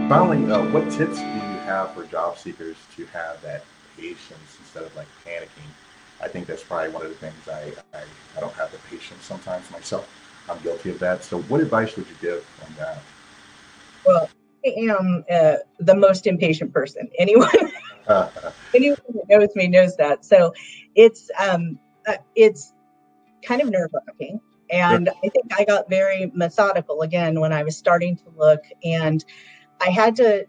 Finally, what tips do you have for job seekers to have that patience instead of like panicking? I think that's probably one of the things I don't have the patience sometimes myself. I'm guilty of that. So what advice would you give on that? Well, I am the most impatient person. Anyone anyone that knows me knows that. So it's kind of nerve-wracking. And I think I got very methodical again when I was starting to look, and I had to,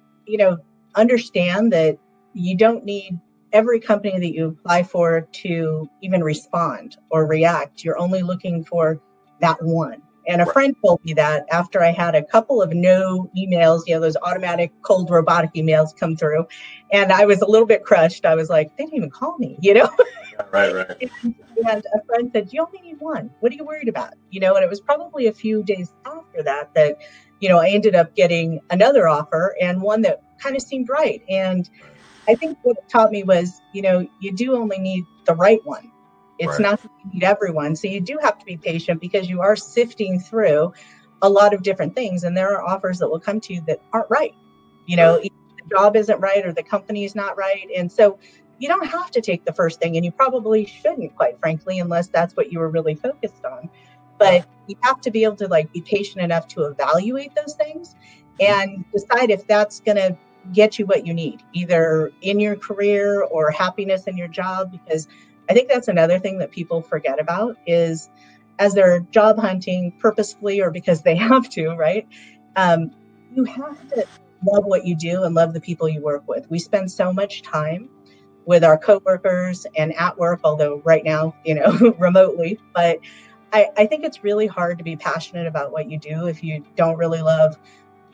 understand that you don't need every company that you apply for to even respond or react. You're only looking for that one. And a friend told me that after I had a couple of no emails, those automatic cold robotic emails come through. And I was a little bit crushed. I was like, they didn't even call me, Right. And a friend said, you only need one. What are you worried about? And it was probably a few days after that I ended up getting another offer, and one that kind of seemed right. And I think what it taught me was, you do only need the right one. It's not that you need everyone. So you do have to be patient because you are sifting through a lot of different things. And there are offers that will come to you that aren't right. Either the job isn't right or the company is not right. And so you don't have to take the first thing, and you probably shouldn't, quite frankly, unless that's what you were really focused on. But you have to be able to be patient enough to evaluate those things and decide if that's going to get you what you need, either in your career or happiness in your job. Because I think that's another thing that people forget about is as they're job hunting purposefully or because they have to, right? You have to love what you do and love the people you work with. We spend so much time with our coworkers and at work, although right now, remotely. But I think it's really hard to be passionate about what you do if you don't really love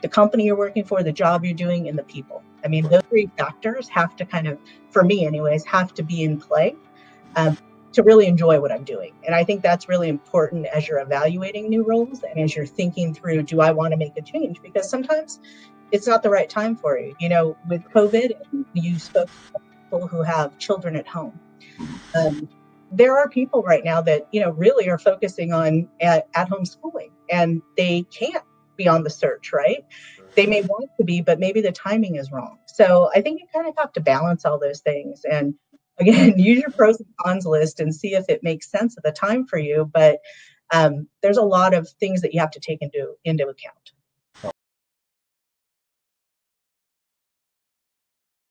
the company you're working for, the job you're doing, and the people. I mean, those three factors have to kind of, for me anyways, have to be in play to really enjoy what I'm doing. And I think that's really important as you're evaluating new roles and as you're thinking through, do I want to make a change? Because sometimes it's not the right time for you. With COVID, you spoke to people who have children at home. There are people right now that, really are focusing on at-home schooling, and they can't be on the search, right? They may want to be, but maybe the timing is wrong. So I think you kind of have to balance all those things. And again, use your pros and cons list and see if it makes sense at the time for you. But there's a lot of things that you have to take into account.